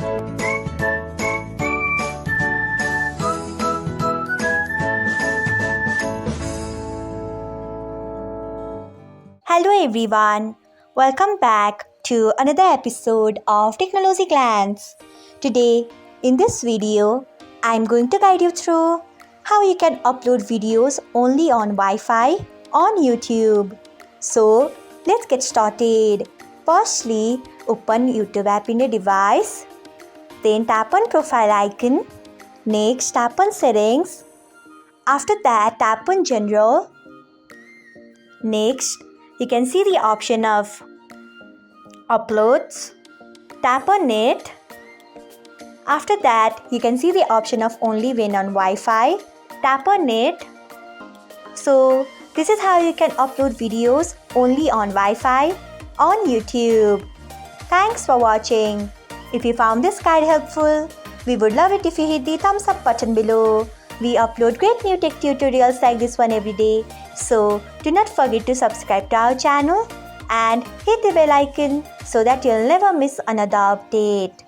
Hello everyone, welcome back to another episode of Technologyglance. Today, in this video, I'm going to guide you through how you can upload videos only on Wi-Fi on YouTube. So, let's get started. Firstly, open YouTube app in your device. Then tap on profile icon. Next, tap on settings. After that, tap on general. Next, you can see the option of uploads. Tap on it. After that, you can see the option of only when on Wi-Fi. Tap on it. So, this is how you can upload videos only on Wi-Fi on YouTube. Thanks for watching. If you found this guide helpful, we would love it if you hit the thumbs up button below. We upload great new tech tutorials like this one every day. So, do not forget to subscribe to our channel and hit the bell icon so that you'll never miss another update.